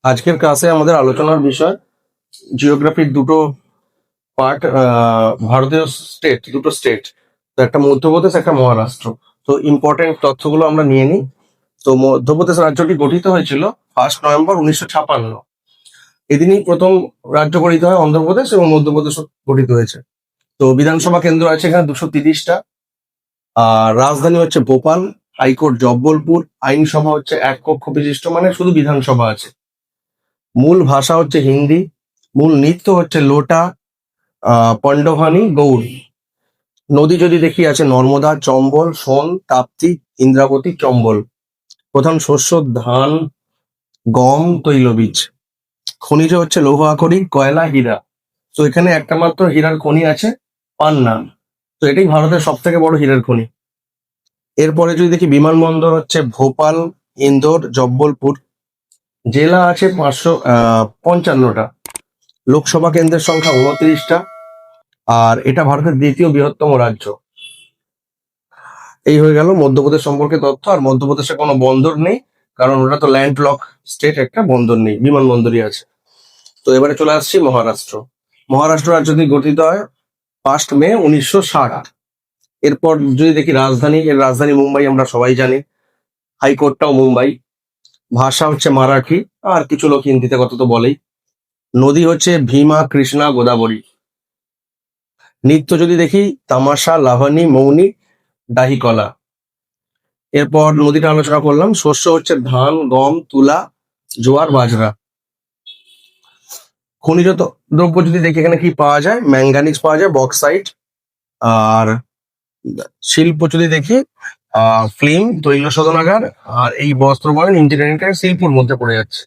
আজকের ক্লাসে আমাদের আলোচনার বিষয় জিওগ্রাফির দুটো পার্ট। ভারতীয় স্টেট, দুটো স্টেট, তো একটা মধ্যপ্রদেশ, একটা মহারাষ্ট্র। তো ইম্পর্টেন্ট তথ্যগুলো আমরা নিয়ে নিই। তো মধ্যপ্রদেশ রাজ্যটি গঠিত হয়েছিল 1 নভেম্বর 1956। এদিনই প্রথম রাজ্য গঠিত হয় অন্ধ্রপ্রদেশ, এবং মধ্যপ্রদেশ গঠিত হয়েছে। তো বিধানসভা কেন্দ্র আছে এখানে 230টা। আর রাজধানী হচ্ছে ভোপাল, হাইকোর্ট জব্বলপুর, আইনসভা হচ্ছে 1 কক্ষ বিশিষ্ট, মানে শুধু বিধানসভা আছে। মূল ভাষা হচ্ছে হিন্দি। মূল নৃত্য হচ্ছে লোটা, পণ্ডভানি, গৌড়। নদী যদি দেখি আছে নর্মদা, চম্বল, সোন, তাপ্তি, ইন্দ্রাবতী, চম্বল। প্রধান শস্য ধান, গম, তৈলবীজ। খনিজ হচ্ছে লৌহ আকরিক, কয়লা, হীরা। তো এখানে একটা মাত্র হীরার খনি আছে, পান্না। তো এটাই ভারতের সব থেকে বড় হীরার খনি। এরপরে যদি দেখি বিমানবন্দর হচ্ছে ভোপাল, ইন্দোর, জব্বলপুর। জেলা আছে 555টা। লোকসভা কেন্দ্রের সংখ্যা 29টা। আর এটা ভারতের দ্বিতীয় বৃহত্তম রাজ্য। এই হয়ে গেল মধ্যপ্রদেশ সম্পর্কে তথ্য। আর মধ্যপ্রদেশে কোনো বন্দর নেই, কারণ ওটা তো ল্যান্ড লক স্টেট, একটা বন্দর নেই, বিমানবন্দরই আছে। তো এবারে চলে আসছি মহারাষ্ট্র। মহারাষ্ট্র রাজ্যটি গঠিত হয় 1 মে 1960। এরপর যদি দেখি রাজধানী, এর রাজধানী মুম্বাই, আমরা সবাই জানি। হাইকোর্টটাও মুম্বাই। ভাষা হচ্ছে মারাঠি, আর কিছু লোক হিন্দিতে কথা তো বলেই। নদী হচ্ছে ভীমা, কৃষ্ণা, গোদাবরী। নৃত্য যদি দেখি তামাশা, লাভানি, মৌনি, ডাহিকলা। এরপর নদীটা আলোচনা করলাম। শস্য হচ্ছে ধান, গম, তুলা, জোয়ার, বাজরা। খনিজ দ্রব্য যদি দেখি এখানে কি পাওয়া যায়, ম্যাঙ্গানিজ পাওয়া যায়, বক্সাইট। আর শিল্প যদি দেখি ফিল্ম, তৈল শোধনাগার, আর এই বস্ত্র বয়ন, ইঞ্জিনিয়ারিং শিল্পর মধ্যে পড়ে যাচ্ছে।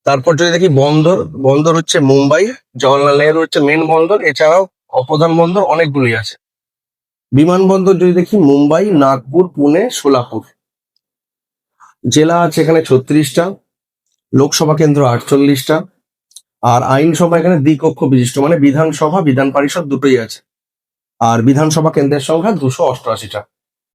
তারপর যদি দেখি বন্দর, বন্দর হচ্ছে মুম্বাই, জওয়াহরলাল নেহরু হচ্ছে মেন বন্দর। এছাড়াও অপ্রধান বন্দর অনেকগুলি আছে। বিমানবন্দর যদি দেখি মুম্বাই, নাগপুর, পুনে, সোলাপুর। জেলা আছে এখানে 36টা। লোকসভা কেন্দ্র 48টা। আর আইনসভা এখানে দ্বিকক্ষ বিশিষ্ট, মানে বিধানসভা, বিধান পরিষদ দুটোই আছে। আর বিধানসভা কেন্দ্রের সংখ্যা 288টা।